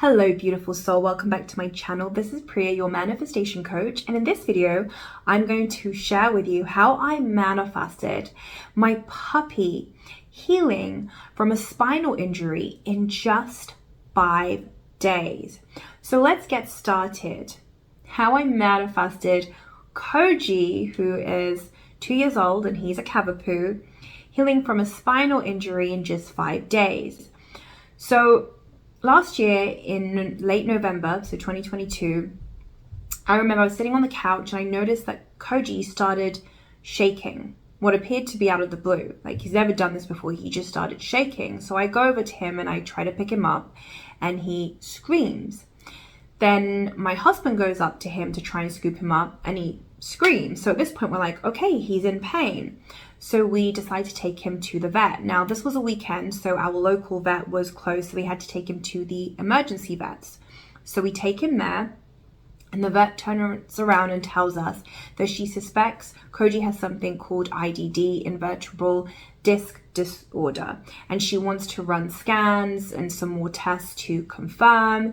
Hello beautiful soul, welcome back to my channel. This is Priya, your manifestation coach, and in this video I'm going to share with you how I manifested my puppy healing from a spinal injury in just 5 days. So let's get started. How I manifested Koji, who is 2 years old and he's a Cavapoo, healing from a spinal injury in just 5 days. So last year in late November, so 2022, I remember I was sitting on the couch and I noticed that Koji started shaking, what appeared to be out of the blue. Like, he's never done this before, he just started shaking. So I go over to him and I try to pick him up and he screams. Then my husband goes up to him to try and scoop him up and he screams. So at this point we're like, okay, he's in pain. So we decided to take him to the vet. Now this was a weekend, so our local vet was closed, so we had to take him to the emergency vets. So we take him there and the vet turns around and tells us that she suspects Koji has something called IDD, invertebral disc disorder, and she wants to run scans and some more tests to confirm.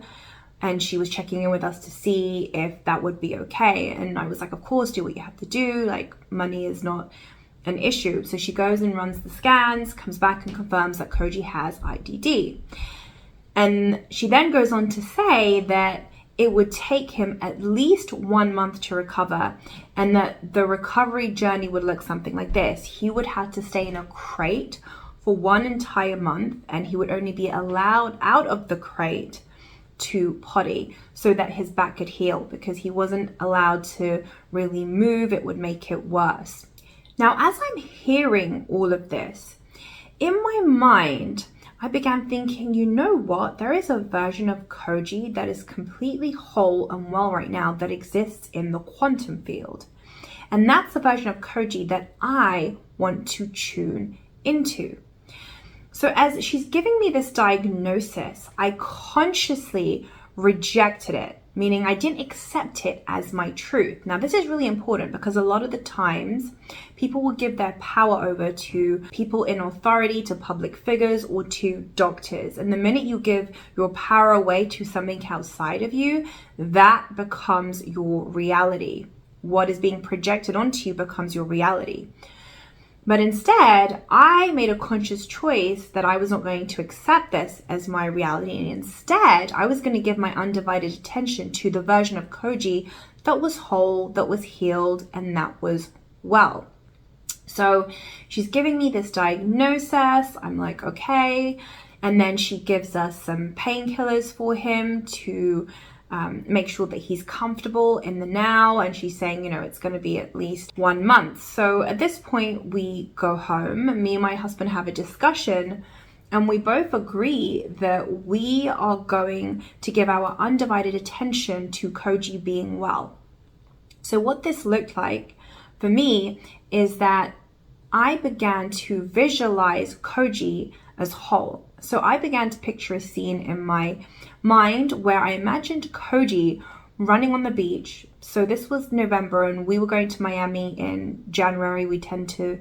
And she was checking in with us to see if that would be okay. And I was like, of course, do what you have to do. Like, money is not an issue. So she goes and runs the scans, comes back and confirms that Koji has IDD. And she then goes on to say that it would take him at least 1 month to recover, and that the recovery journey would look something like this. He would have to stay in a crate for 1 entire month, and he would only be allowed out of the crate to potty so that his back could heal, because he wasn't allowed to really move. It would make it worse. Now, as I'm hearing all of this, in my mind, I began thinking, you know what? There is a version of Koji that is completely whole and well right now that exists in the quantum field. And that's the version of Koji that I want to tune into. So as she's giving me this diagnosis, I consciously rejected it, meaning I didn't accept it as my truth. Now, this is really important because a lot of the times people will give their power over to people in authority, to public figures, or to doctors. And the minute you give your power away to something outside of you, that becomes your reality. What is being projected onto you becomes your reality. But instead, I made a conscious choice that I was not going to accept this as my reality. And instead, I was going to give my undivided attention to the version of Koji that was whole, that was healed, and that was well. So she's giving me this diagnosis. I'm like, okay. And then she gives us some painkillers for him to make sure that he's comfortable in the now. And she's saying, you know, it's going to be at least 1 month. So at this point we go home, me and my husband have a discussion, and we both agree that we are going to give our undivided attention to Koji being well. So what this looked like for me is that I began to visualize Koji as whole. So I began to picture a scene in my mind where I imagined Koji running on the beach. So this was November and we were going to Miami in January. We tend to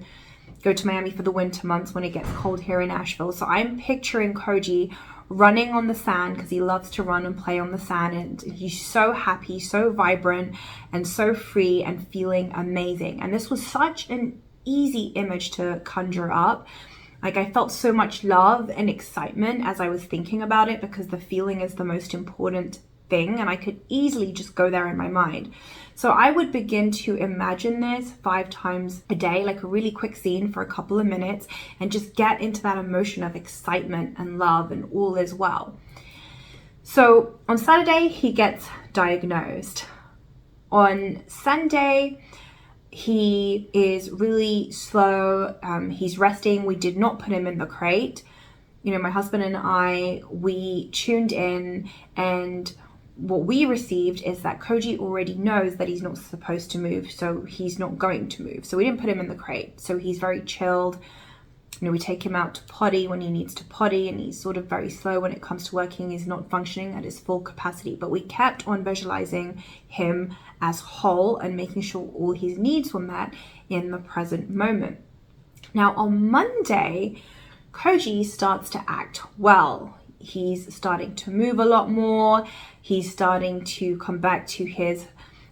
go to Miami for the winter months when it gets cold here in Asheville. So I'm picturing Koji running on the sand because he loves to run and play on the sand, and he's so happy, so vibrant, and so free and feeling amazing. And this was such an easy image to conjure up. Like, I felt so much love and excitement as I was thinking about it, because the feeling is the most important thing, and I could easily just go there in my mind. So I would begin to imagine this 5 times a day, like a really quick scene for a couple of minutes, and just get into that emotion of excitement and love and all is well. So on Saturday, he gets diagnosed. On Sunday, he is really slow. He's resting. We did not put him in the crate. You know, my husband and I, we tuned in, and what we received is that Koji already knows that he's not supposed to move, so he's not going to move. So we didn't put him in the crate. So he's very chilled. You know, we take him out to potty when he needs to potty, and he's sort of very slow when it comes to working. He's not functioning at his full capacity, but we kept on visualizing him as whole and making sure all his needs were met in the present moment. Now on Monday, Koji starts to act well. he's starting to move a lot more. He's starting to come back to his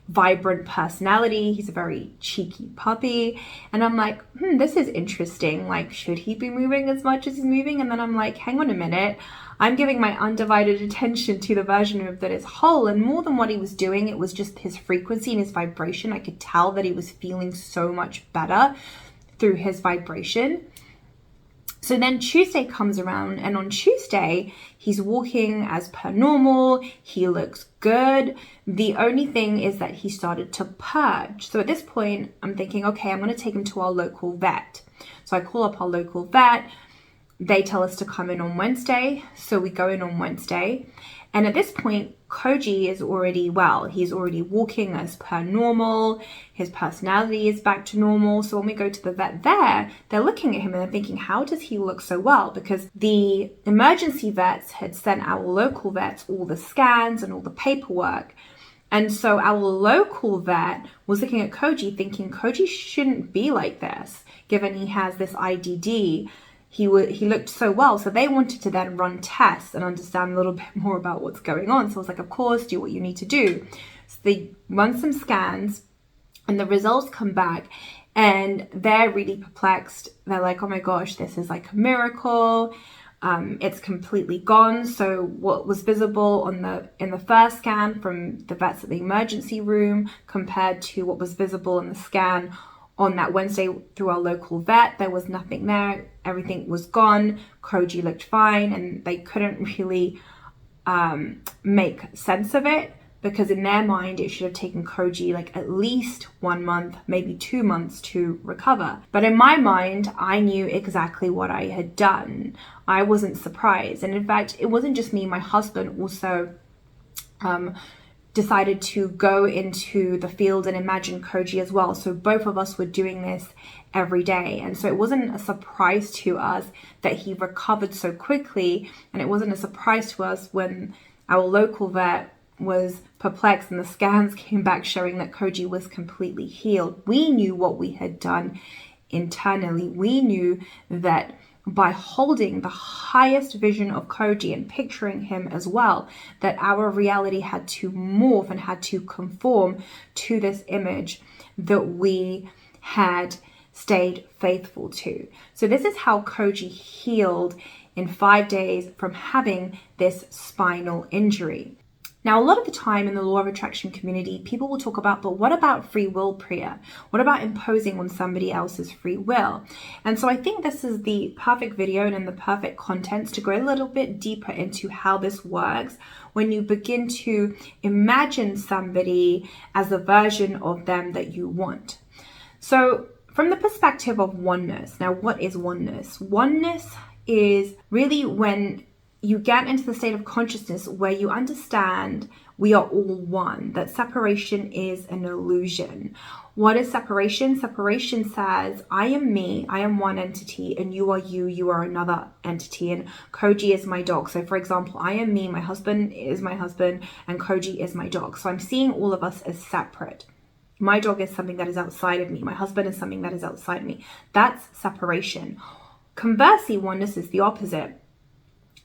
vibrant personality. He's a very cheeky puppy. And I'm like, this is interesting. Like, should he be moving as much as he's moving? And then I'm like, hang on a minute. I'm giving my undivided attention to the version of that is whole, and more than what he was doing, it was just his frequency and his vibration. I could tell that he was feeling so much better through his vibration. So then Tuesday comes around, and on Tuesday, he's walking as per normal. He looks good. The only thing is that he started to purge. So at this point, I'm thinking, okay, I'm going to take him to our local vet. So I call up our local vet. They tell us to come in on Wednesday. So we go in on Wednesday. And at this point, Koji is already well. He's already walking as per normal. His personality is back to normal. So when we go to the vet there, they're looking at him and they're thinking, how does he look so well? Because the emergency vets had sent our local vets all the scans and all the paperwork. And so our local vet was looking at Koji thinking, Koji shouldn't be like this, given he has this IDD. He looked so well. So they wanted to then run tests and understand a little bit more about what's going on. So I was like, of course, do what you need to do. So they run some scans and the results come back and they're really perplexed. They're like, oh my gosh, this is like a miracle. It's completely gone. So what was visible in the first scan from the vets at the emergency room compared to what was visible in the scan on that Wednesday through our local vet, there was nothing there. Everything was gone. Koji looked fine, and they couldn't really make sense of it because in their mind, it should have taken Koji like at least 1 month, maybe 2 months to recover. But in my mind, I knew exactly what I had done. I wasn't surprised. And in fact, it wasn't just me. My husband also decided to go into the field and imagine Koji as well. So both of us were doing this every day. And so it wasn't a surprise to us that he recovered so quickly. And it wasn't a surprise to us when our local vet was perplexed and the scans came back showing that Koji was completely healed. We knew what we had done internally. We knew that by holding the highest vision of Koji and picturing him as well, that our reality had to morph and had to conform to this image that we had stayed faithful to. So this is how Koji healed in 5 days from having this spinal injury. Now, a lot of the time in the law of attraction community, people will talk about, but what about free will, Priya? What about imposing on somebody else's free will? And so I think this is the perfect video and the perfect content to go a little bit deeper into how this works when you begin to imagine somebody as a version of them that you want. So from the perspective of oneness, now what is oneness? Oneness is really when you get into the state of consciousness where you understand we are all one, that separation is an illusion. What is separation? Separation says, I am me, I am one entity, and you are another entity, and Koji is my dog. So for example, I am me, my husband is my husband, and Koji is my dog. So I'm seeing all of us as separate. My dog is something that is outside of me. My husband is something that is outside of me. That's separation. Conversely, oneness is the opposite.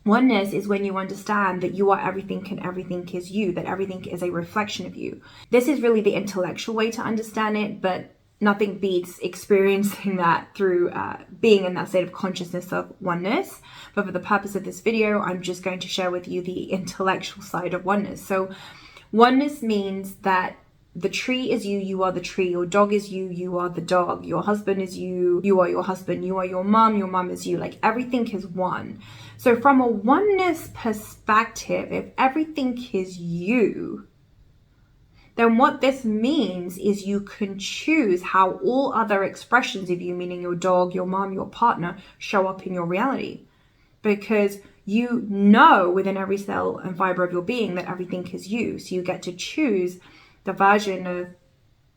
Oneness is when you understand that you are everything and everything is you, that everything is a reflection of you. This is really the intellectual way to understand it, but nothing beats experiencing that through being in that state of consciousness of oneness. But for the purpose of this video, I'm just going to share with you the intellectual side of oneness. So oneness means that the tree is you, you are the tree. Your dog is you, you are the dog. Your husband is you, you are your husband. You are your mom is you. Like everything is one. So from a oneness perspective, if everything is you, then what this means is you can choose how all other expressions of you, meaning your dog, your mom, your partner, show up in your reality. Because you know within every cell and fiber of your being that everything is you. So you get to choose the version of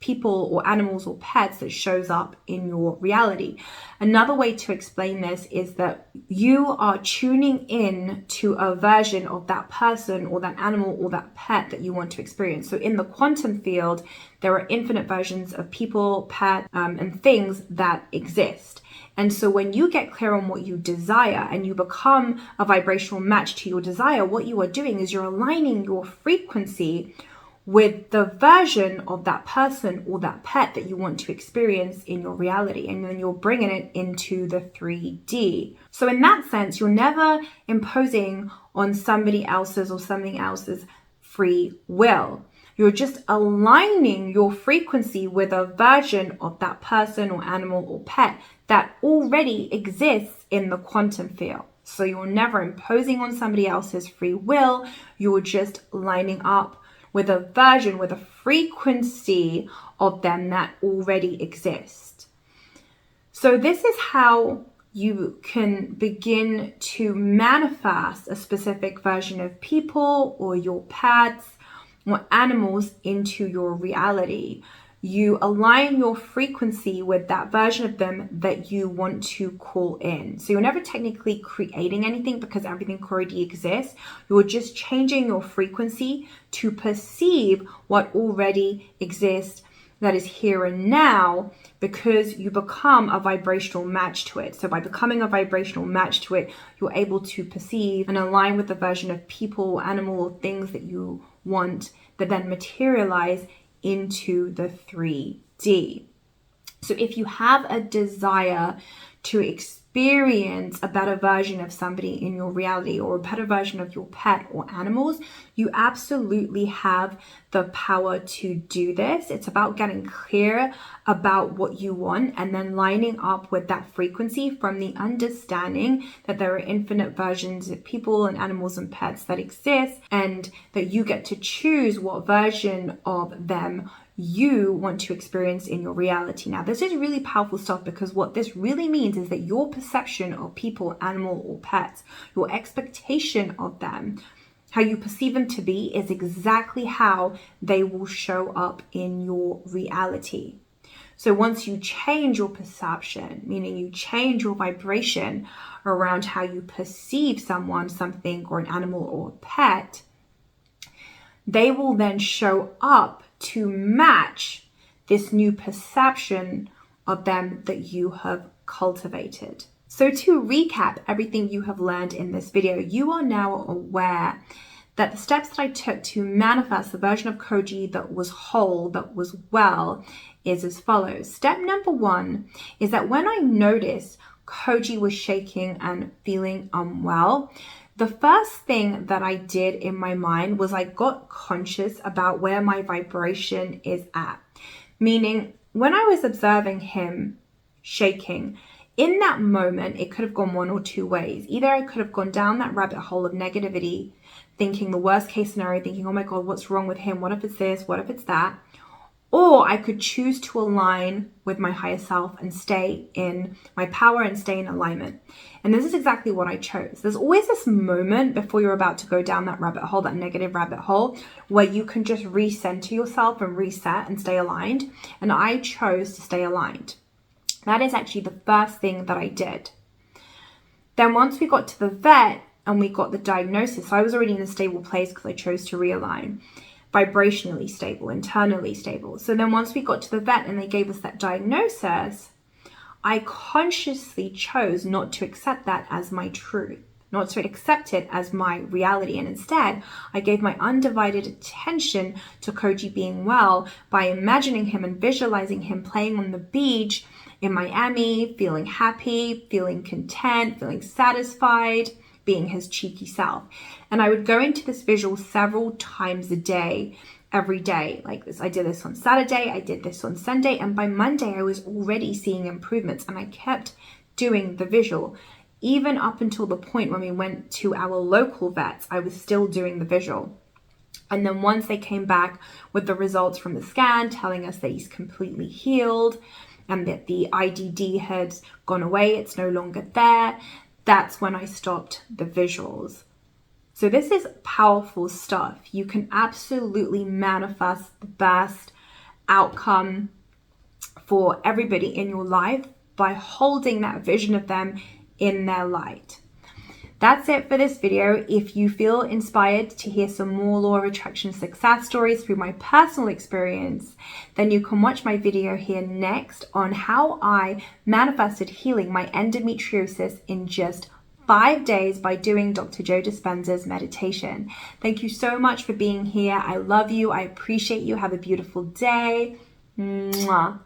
people or animals or pets that shows up in your reality. Another way to explain this is that you are tuning in to a version of that person or that animal or that pet that you want to experience. So in the quantum field, there are infinite versions of people, pets, and things that exist. And so when you get clear on what you desire and you become a vibrational match to your desire, what you are doing is you're aligning your frequency with the version of that person or that pet that you want to experience in your reality. And then you're bringing it into the 3D. So in that sense, you're never imposing on somebody else's or something else's free will. You're just aligning your frequency with a version of that person or animal or pet that already exists in the quantum field. So you're never imposing on somebody else's free will. You're just lining up with a version, with a frequency of them that already exist. So this is how you can begin to manifest a specific version of people or your pets or animals into your reality. You align your frequency with that version of them that you want to call in. So you're never technically creating anything because everything already exists. You're just changing your frequency to perceive what already exists that is here and now, because you become a vibrational match to it. So by becoming a vibrational match to it, you're able to perceive and align with the version of people, animal, or things that you want that then materialize into the 3D. So if you have a desire to experience a better version of somebody in your reality or a better version of your pet or animals, you absolutely have the power to do this. It's about getting clear about what you want and then lining up with that frequency from the understanding that there are infinite versions of people and animals and pets that exist, and that you get to choose what version of them you want to experience in your reality. Now, this is really powerful stuff, because what this really means is that your perception of people, animal, or pets, your expectation of them, how you perceive them to be, is exactly how they will show up in your reality. So once you change your perception, meaning you change your vibration around how you perceive someone, something, or an animal or a pet, they will then show up to match this new perception of them that you have cultivated. So to recap everything you have learned in this video, you are now aware that the steps that I took to manifest the version of Koji that was whole, that was well, is as follows. Step number 1 is that when I noticed Koji was shaking and feeling unwell, the first thing that I did in my mind was I got conscious about where my vibration is at. Meaning, when I was observing him shaking, in that moment, it could have gone one or two ways. Either I could have gone down that rabbit hole of negativity, thinking the worst case scenario, thinking, oh my God, what's wrong with him? What if it's this? What if it's that? Or I could choose to align with my higher self and stay in my power and stay in alignment. And this is exactly what I chose. There's always this moment before you're about to go down that rabbit hole, that negative rabbit hole, where you can just recenter yourself and reset and stay aligned. And I chose to stay aligned. That is actually the first thing that I did. Then once we got to the vet and we got the diagnosis, so I was already in a stable place because I chose to realign. Vibrationally stable, internally stable. So then once we got to the vet and they gave us that diagnosis, I consciously chose not to accept that as my truth, not to accept it as my reality. And instead, I gave my undivided attention to Koji being well by imagining him and visualizing him playing on the beach in Miami, feeling happy, feeling content, feeling satisfied, being his cheeky self. And I would go into this visual several times a day, every day like this. I did this on Saturday, I did this on Sunday, and by Monday I was already seeing improvements, and I kept doing the visual. Even up until the point when we went to our local vets, I was still doing the visual. And then once they came back with the results from the scan telling us that he's completely healed and that the IDD had gone away, it's no longer there, that's when I stopped the visuals. So this is powerful stuff. You can absolutely manifest the best outcome for everybody in your life by holding that vision of them in their light. That's it for this video. If you feel inspired to hear some more law of attraction success stories through my personal experience, then you can watch my video here next on how I manifested healing my endometriosis in just 5 days by doing Dr. Joe Dispenza's meditation. Thank you so much for being here. I love you. I appreciate you. Have a beautiful day. Mwah.